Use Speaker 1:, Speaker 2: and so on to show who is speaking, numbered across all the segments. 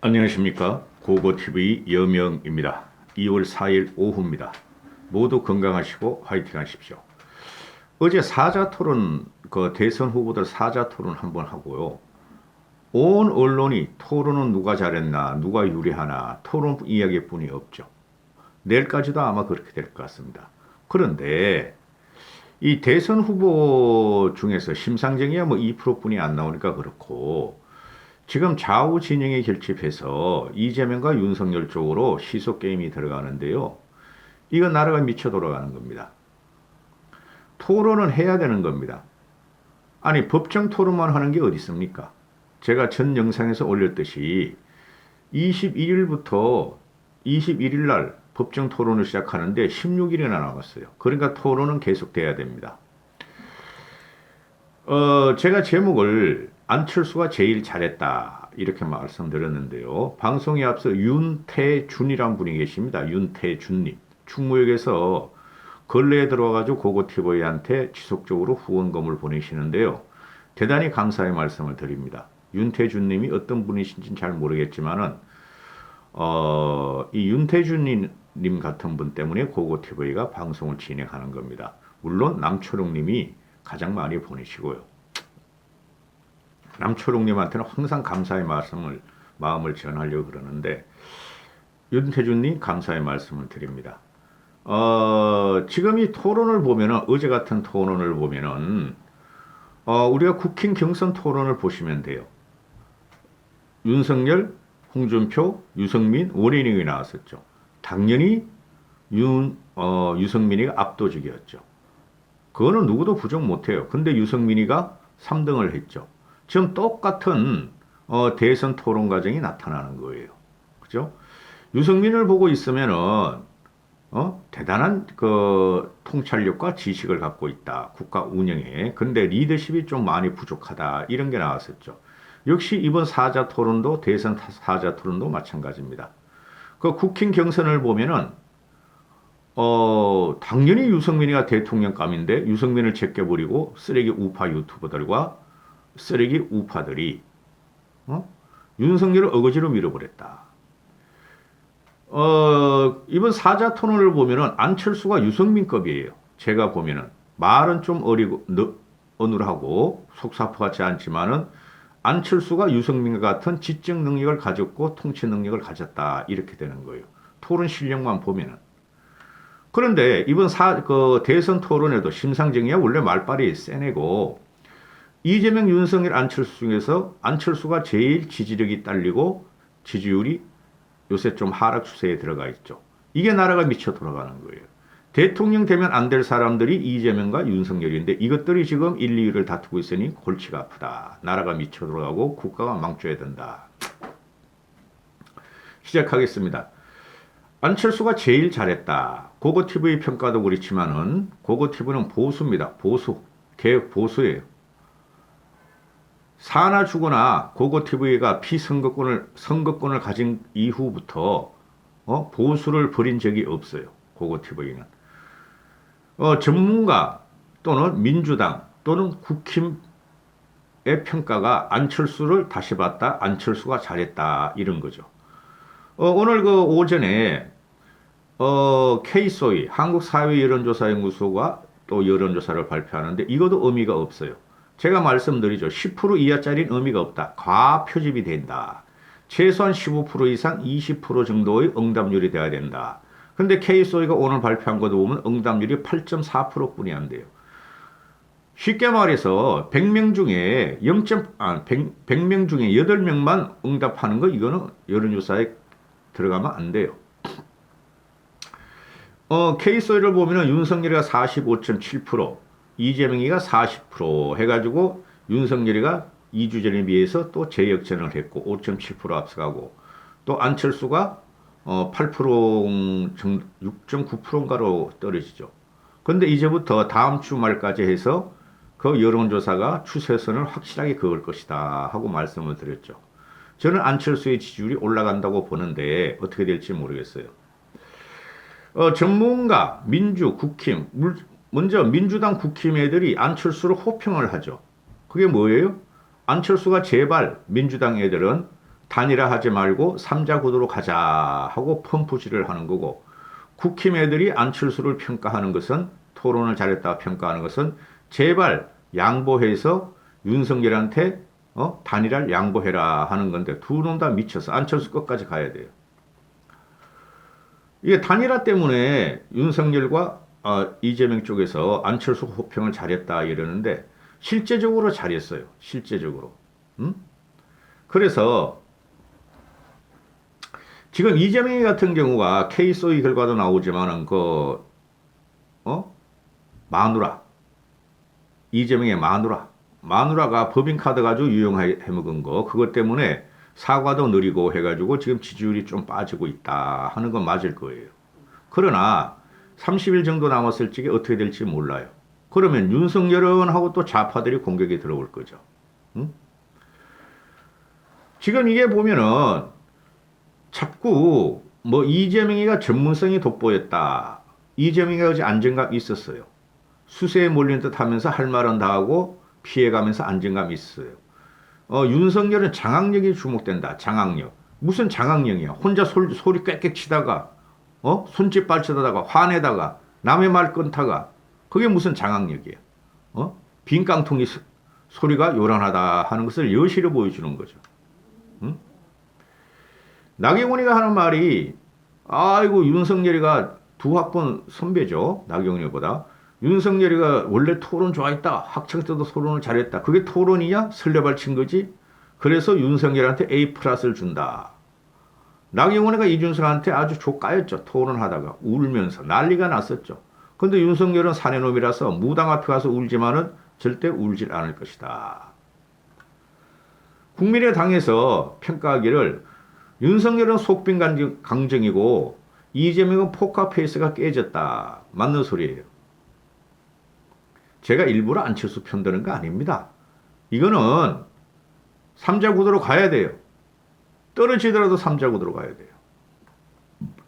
Speaker 1: 안녕하십니까. 고고TV 여명입니다. 2월 4일 오후입니다. 모두 건강하시고 화이팅 하십시오. 어제 사자토론, 대선 후보들 사자토론 한번 하고요. 온 언론이 토론은 누가 잘했나, 누가 유리하나, 토론 이야기뿐이 없죠. 내일까지도 아마 그렇게 될 것 같습니다. 그런데 이 대선 후보 중에서 심상정이야 뭐 2%뿐이 안 나오니까 그렇고, 지금 좌우 진영이 결집해서 이재명과 윤석열 쪽으로 시속 게임이 들어가는데요. 이건 나라가 미쳐 돌아가는 겁니다. 토론은 해야 되는 겁니다. 아니, 법정 토론만 하는 게 어디 있습니까? 제가 전 영상에서 올렸듯이 21일부터 21일 날 법정 토론을 시작하는데 16일이나 남았어요. 그러니까 토론은 계속돼야 됩니다. 제가 제목을 안철수가 제일 잘했다 이렇게 말씀드렸는데요. 방송에 앞서 윤태준이란 분이 계십니다. 윤태준님. 충무역에서 근래에 들어와가지고 고고TV한테 지속적으로 후원금을 보내시는데요. 대단히 감사의 말씀을 드립니다. 윤태준님이 어떤 분이신지는 잘 모르겠지만은 이 윤태준님 같은 분 때문에 고고TV가 방송을 진행하는 겁니다. 물론 남초롱님이 가장 많이 보내시고요. 남초롱님한테는 항상 감사의 마음을 전하려고 그러는데, 윤태준님 감사의 말씀을 드립니다. 지금 이 토론을 보면은, 어제 같은 토론을 보면은, 우리가 국힘 경선 토론을 보시면 돼요. 윤석열, 홍준표, 유승민, 원희룡이 나왔었죠. 당연히 유승민이가 압도적이었죠. 그거는 누구도 부정 못해요. 근데 유승민이가 3등을 했죠. 지금 똑같은 대선 토론 과정이 나타나는 거예요. 그죠? 유승민을 보고 있으면은 대단한 통찰력과 지식을 갖고 있다. 국가 운영에. 근데 리더십이 좀 많이 부족하다. 이런 게 나왔었죠. 역시 이번 사자 토론도 대선 사자 토론도 마찬가지입니다. 그 국힘 경선을 보면은 당연히 유승민이가 대통령감인데 유승민을 제껴버리고 쓰레기 우파 유튜버들과 쓰레기 우파들이 윤석열을 어거지로 밀어버렸다. 이번 사자 토론을 보면은 안철수가 유승민급이에요. 제가 보면은 말은 좀 어눌하고 속사포 같지 않지만은 안철수가 유승민과 같은 지적 능력을 가졌고 통치 능력을 가졌다 이렇게 되는 거예요. 토론 실력만 보면은. 그런데 이번 대선 토론에도 심상정이야 원래 말빨이 세네고 이재명, 윤석열, 안철수 중에서 안철수가 제일 지지력이 딸리고 지지율이 요새 좀 하락 추세에 들어가 있죠. 이게 나라가 미쳐 돌아가는 거예요. 대통령 되면 안 될 사람들이 이재명과 윤석열인데 이것들이 지금 1, 2위를 다투고 있으니 골치가 아프다. 나라가 미쳐 돌아가고 국가가 망쳐야 된다. 시작하겠습니다. 안철수가 제일 잘했다. 고고TV 평가도 그렇지만은 고고TV는 보수입니다. 보수. 개혁 보수예요. 사나 죽거나 고고TV가 선거권을 가진 이후부터 보수를 버린 적이 없어요. 고고TV는. 전문가 또는 민주당 또는 국힘의 평가가 안철수를 다시 봤다. 안철수가 잘했다. 이런 거죠. 오늘 오전에 K소위 한국사회여론조사연구소가 또 여론조사를 발표하는데 이것도 의미가 없어요. 제가 말씀드리죠. 10% 이하짜리는 의미가 없다. 과표집이 된다. 최소한 15% 이상 20% 정도의 응답률이 돼야 된다. 근데 K소위가 오늘 발표한 것도 보면 응답률이 8.4%뿐이 안 돼요. 쉽게 말해서 100명 중에 100명 중에 8명만 응답하는 거 이거는 여론조사에 들어가면 안 돼요. K소위를 보면은 윤석열이가 45.7%, 이재명이가 40% 해가지고 윤석열이가 2주 전에 비해서 또 재역전을 했고 5.7% 앞서가고 또 안철수가 8% 6.9%인가로 떨어지죠. 근데 이제부터 다음 주 말까지 해서 그 여론조사가 추세선을 확실하게 그을 것이다 하고 말씀을 드렸죠. 저는 안철수의 지지율이 올라간다고 보는데 어떻게 될지 모르겠어요. 전문가, 민주, 국힘, 먼저 민주당 국힘 애들이 안철수를 호평을 하죠. 그게 뭐예요? 안철수가 제발 민주당 애들은 단일화하지 말고 삼자 구도로 가자 하고 펌프질을 하는 거고, 국힘 애들이 안철수를 평가하는 것은, 토론을 잘했다 평가하는 것은 제발 양보해서 윤석열한테 단일화를 양보해라 하는 건데, 두 놈 다 미쳐서 안철수 끝까지 가야 돼요. 이게 단일화 때문에 윤석열과 이재명 쪽에서 안철수 호평을 잘했다 이러는데, 실제적으로 잘했어요. 실제적으로. 그래서 지금 이재명 같은 경우가 K-소이 결과도 나오지만은 마누라, 이재명의 마누라가 법인카드 가지고 유용해 먹은 거, 그것 때문에 사과도 느리고 해가지고 지금 지지율이 좀 빠지고 있다 하는 건 맞을 거예요. 그러나 30일 정도 남았을 적에 어떻게 될지 몰라요. 그러면 윤석열은 하고 또 좌파들이 공격에 들어올 거죠. 응? 지금 이게 보면은 자꾸 뭐 이재명이가 전문성이 돋보였다. 이재명이가 어제 안정감이 있었어요. 수세에 몰린 듯 하면서 할 말은 다 하고 피해가면서 안정감이 있어요. 윤석열은 장악력이 주목된다. 장악력. 무슨 장악력이야? 혼자 소리 꽥꽥 치다가, 손짓 발치다가, 화내다가, 남의 말 끊다가, 그게 무슨 장악력이야? 빈 깡통이 소리가 요란하다 하는 것을 여실히 보여주는 거죠. 응? 나경원이가 하는 말이, 아이고, 윤석열이가 두 학번 선배죠. 나경원이보다. 윤석열이가 원래 토론 좋아했다. 학창 때도 토론을 잘했다. 그게 토론이냐? 설레발 친 거지? 그래서 윤석열한테 A 플러스를 준다. 나경원이가 이준석한테 아주 족까였죠. 토론하다가 울면서 난리가 났었죠. 근데 윤석열은 사내놈이라서 무당 앞에 가서 울지만은 절대 울질 않을 것이다. 국민의당에서 평가하기를 윤석열은 속빈 강정이고 이재명은 포커페이스가 깨졌다. 맞는 소리예요. 제가 일부러 안철수 편드는 거 아닙니다. 이거는 삼자 구도로 가야 돼요. 떨어지더라도 삼자 구도로 가야 돼요.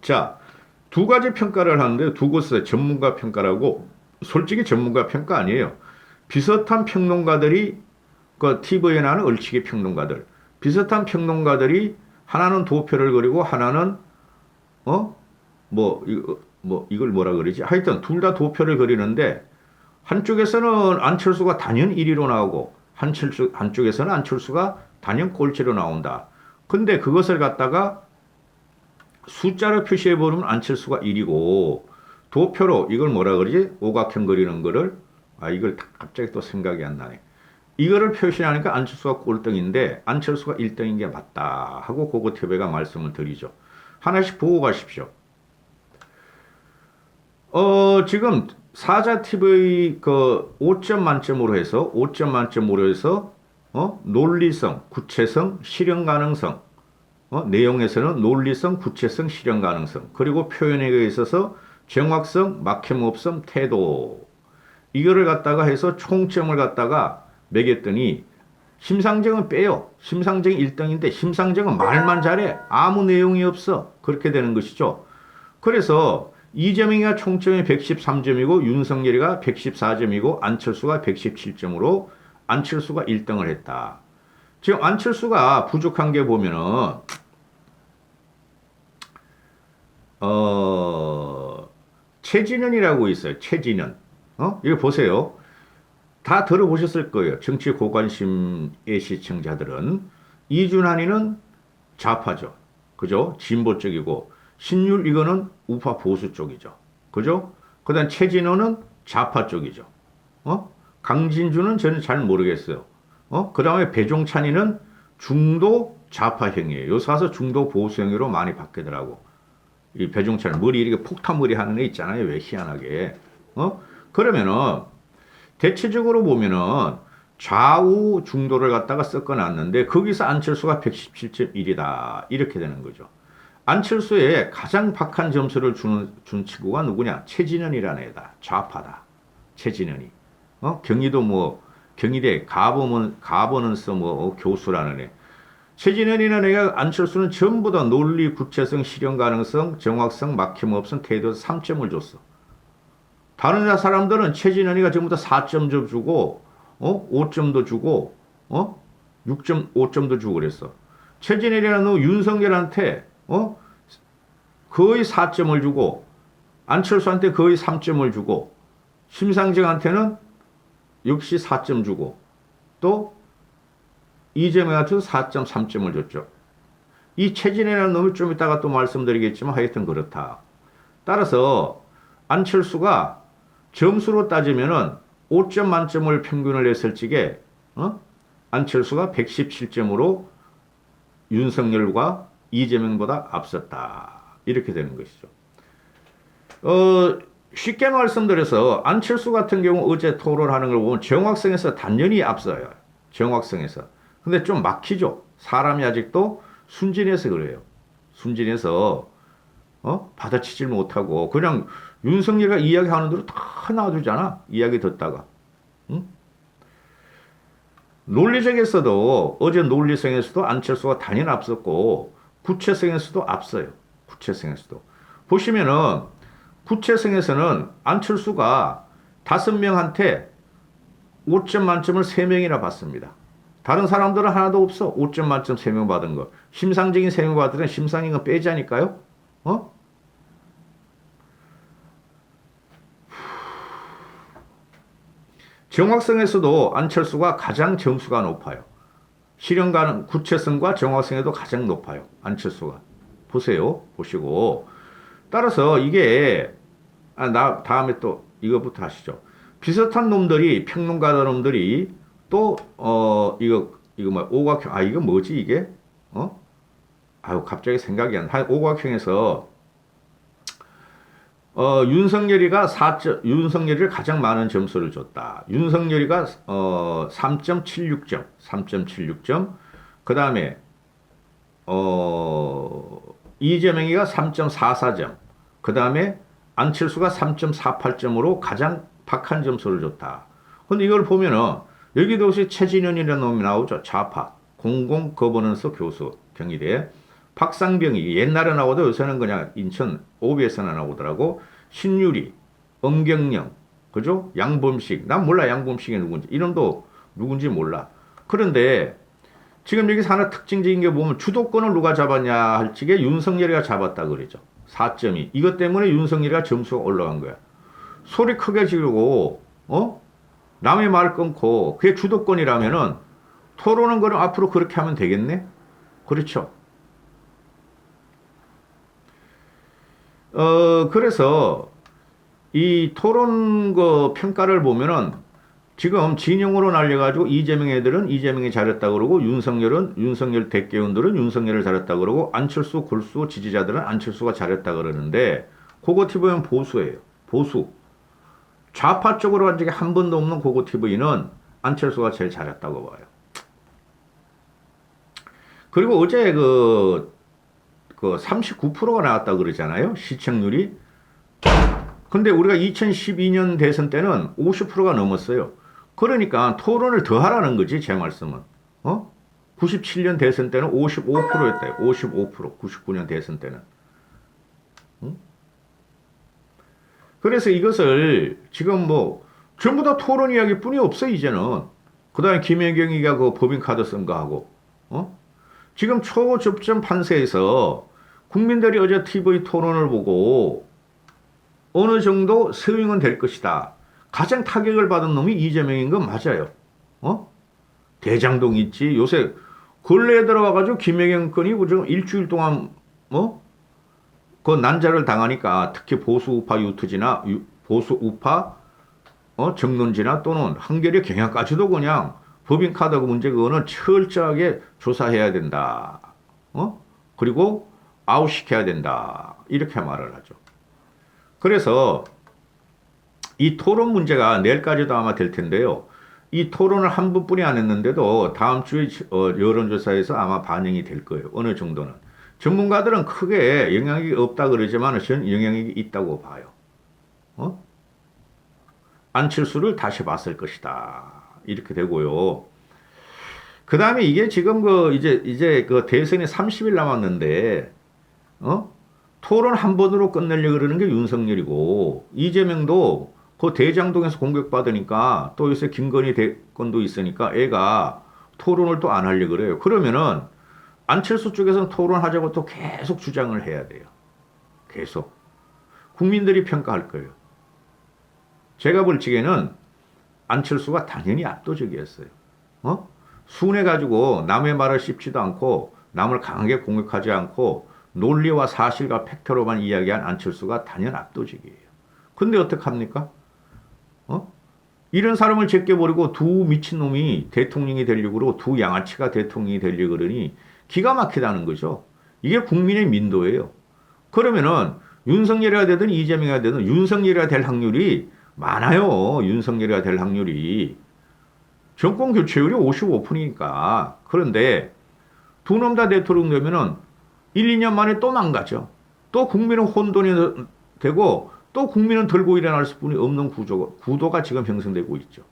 Speaker 1: 자, 두 가지 평가를 하는데 두 곳의 전문가 평가라고, 솔직히 전문가 평가 아니에요. 비슷한 평론가들이 그 TV에 나는 얼치기 평론가들, 비슷한 평론가들이 하나는 도표를 그리고 하나는 이걸 뭐라 그러지? 하여튼 둘 다 도표를 그리는데, 한쪽에서는 안철수가 단연 1위로 나오고 한쪽에서는 안철수가 단연 꼴찌로 나온다. 근데 그것을 갖다가 숫자로 표시해버리면 안철수가 1위고, 도표로 이걸 뭐라 그러지? 오각형 그리는 거를, 이걸 갑자기 또 생각이 안 나네. 이거를 표시하니까 안철수가 꼴등인데 안철수가 1등인 게 맞다 하고 고고TV가 말씀을 드리죠. 하나씩 보고 가십시오. 지금 사자TV 그 5점 만점으로 해서 논리성, 구체성, 실현 가능성, 내용에서는 논리성, 구체성, 실현 가능성, 그리고 표현에 있어서 정확성, 막힘없음, 태도, 이거를 갖다가 해서 총점을 갖다가 매겼더니 심상정은 빼요. 심상정이 1등인데 심상정은 말만 잘해. 아무 내용이 없어. 그렇게 되는 것이죠. 그래서 이재명이가 총점이 113점이고 윤석열이가 114점이고 안철수가 117점으로 안철수가 1등을 했다. 지금 안철수가 부족한 게 보면은 최진현이라고 있어요. 최진현. 이거 보세요. 다 들어보셨을 거예요. 정치 고관심의 시청자들은. 이준환이는 좌파죠. 그죠? 진보 쪽이고, 신율 이거는 우파 보수 쪽이죠. 그죠? 그 다음 최진호는 좌파 쪽이죠. 강진주는 저는 잘 모르겠어요. 그 다음에 배종찬이는 중도 좌파형이에요. 요새 와서 중도 보수형으로 많이 바뀌더라고. 이 배종찬 머리 이렇게 폭탄머리 하는 애 있잖아요. 왜 희한하게. 그러면은 대체적으로 보면은 좌우 중도를 갖다가 섞어놨는데 거기서 안철수가 117.1이다. 이렇게 되는 거죠. 안철수에 가장 박한 점수를 준 친구가 누구냐? 최진현이라는 애다. 좌파다. 최진현이. 경기도 경희대 가버넌스 교수라는 애. 최진현이라는 애가 안철수는 전부 다 논리, 구체성, 실현 가능성, 정확성, 막힘없음, 태도 3점을 줬어. 다른 사람들은 최진현이가 전부 다 4점 주고, 5점도 주고, 6점, 5점도 주고 그랬어. 최진일이라는 놈 윤석열한테 거의 4점을 주고 안철수한테 거의 3점을 주고 심상정한테는 역시 4점 주고 또 이재명한테도 4.3점을 줬죠. 이 최진이라는 놈이 좀 이따가 또 말씀드리겠지만 하여튼 그렇다. 따라서 안철수가 점수로 따지면은 5점 만점을 평균을 했을 적에 안철수가 117점으로 윤석열과 이재명보다 앞섰다. 이렇게 되는 것이죠. 쉽게 말씀드려서 안철수 같은 경우 어제 토론하는 걸 보면 정확성에서 단연히 앞서요. 정확성에서. 근데 좀 막히죠. 사람이 아직도 순진해서 그래요. 순진해서 받아치질 못하고 그냥 윤석열이가 이야기하는 대로 다 놔두잖아. 이야기 듣다가. 응? 논리적에서도 어제 논리성에서도 안철수가 단연 앞섰고 구체성에서도 앞서요. 구체성에서도. 보시면은 구체성에서는 안철수가 5명한테 5점 만점을 3명이나 받습니다. 다른 사람들은 하나도 없어. 5점 만점 3명 받은 거. 심상정이 3명 받으면 심상정은 빼자니까요. 정확성에서도 안철수가 가장 점수가 높아요. 실현 구체성과 정확성에도 가장 높아요. 안철수가. 보세요. 보시고. 따라서 이게 다음에 또 이거부터 하시죠. 비슷한 놈들이 평론가 놈들이 또 이거 뭐 오각형 이거 뭐지 이게 갑자기 생각이 안 나. 오각형에서 윤석열이를 가장 많은 점수를 줬다. 윤석열이가 3.76점, 3.76점. 그 다음에 이재명이가 3.44점. 그 다음에 안철수가 3.48점으로 가장 박한 점수를 줬다. 근데 이걸 보면은 여기도 혹시 최진현이라는 놈이 나오죠. 좌파 공공거버넌스 교수 경희대. 박상병이 옛날에 나오도 요새는 그냥 인천 OBS나 나오더라고. 신유리, 엄경영, 그죠? 양범식. 난 몰라 양범식이 누군지. 이름도 누군지 몰라. 그런데 지금 여기서 하나 특징적인 게 보면 주도권을 누가 잡았냐 할 적에 윤석열이가 잡았다 그러죠. 4점이. 이것 때문에 윤석열이가 점수가 올라간 거야. 소리 크게 지르고 남의 말 끊고 그게 주도권이라면은 토론은 그럼 앞으로 그렇게 하면 되겠네? 그렇죠. 그래서 이 토론 평가를 보면은 지금 진영으로 날려가지고 이재명 애들은 이재명이 잘했다 그러고 윤석열 대깨운들은 윤석열을 잘했다 그러고 안철수 골수 지지자들은 안철수가 잘했다 그러는데 그거 TV는 보수예요. 보수. 좌파 쪽으로 한 적이 한 번도 없는 그거 TV는 안철수가 제일 잘했다고 봐요. 그리고 어제 그 39%가 나왔다 그러잖아요. 시청률이. 근데 우리가 2012년 대선 때는 50%가 넘었어요. 그러니까 토론을 더 하라는 거지, 제 말씀은. 97년 대선 때는 55%였대요. 55%. 99년 대선 때는. 그래서 이것을 지금 뭐 전부 다 토론 이야기뿐이 없어 이제는. 그다음에 김혜경이가 그 법인카드 쓴 거 하고. 지금 초접전 판세에서 국민들이 어제 TV 토론을 보고 어느 정도 스윙은 될 것이다. 가장 타격을 받은 놈이 이재명인 건 맞아요. 대장동 있지. 요새 근래에 들어와가지고 김혜경 건이 지금 일주일 동안 그 난자를 당하니까 특히 보수 우파 유튜지나 보수 우파 정론지나 또는 한겨레 경향까지도 그냥 법인카드 문제 그거는 철저하게 조사해야 된다. 그리고 아웃시켜야 된다. 이렇게 말을 하죠. 그래서 이 토론 문제가 내일까지도 아마 될 텐데요. 이 토론을 한 번뿐이 안 했는데도 다음 주에 여론조사에서 아마 반영이 될 거예요. 어느 정도는. 전문가들은 크게 영향이 없다 그러지만 저는 영향이 있다고 봐요. 안철수를 다시 봤을 것이다. 이렇게 되고요. 그 다음에 이게 지금 이제 대선이 30일 남았는데, 토론 한 번으로 끝내려고 그러는 게 윤석열이고, 이재명도 그 대장동에서 공격받으니까 또 요새 김건희 대권도 있으니까 애가 토론을 또 안 하려고 그래요. 그러면은 안철수 쪽에서는 토론하자고 또 계속 주장을 해야 돼요. 계속. 국민들이 평가할 거예요. 제가 볼 적에는 안철수가 당연히 압도적이었어요. 순해가지고 남의 말을 씹지도 않고 남을 강하게 공격하지 않고 논리와 사실과 팩트로만 이야기한 안철수가 단연 압도적이에요. 근데 어떡합니까? 이런 사람을 제껴버리고 두 미친놈이 대통령이 되려고 그러고 두 양아치가 대통령이 되려고 그러니 기가 막히다는 거죠. 이게 국민의 민도예요. 그러면은 윤석열이가 되든 이재명이가 되든 윤석열이가 될 확률이 많아요. 윤석열이가 될 확률이. 정권 교체율이 55%니까. 그런데 두 놈 다 대통령 되면은 1, 2년 만에 또 망가져. 또 국민은 혼돈이 되고 또 국민은 들고 일어날 수뿐이 없는 구도가 지금 형성되고 있죠.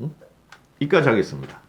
Speaker 1: 응? 이까지 하겠습니다.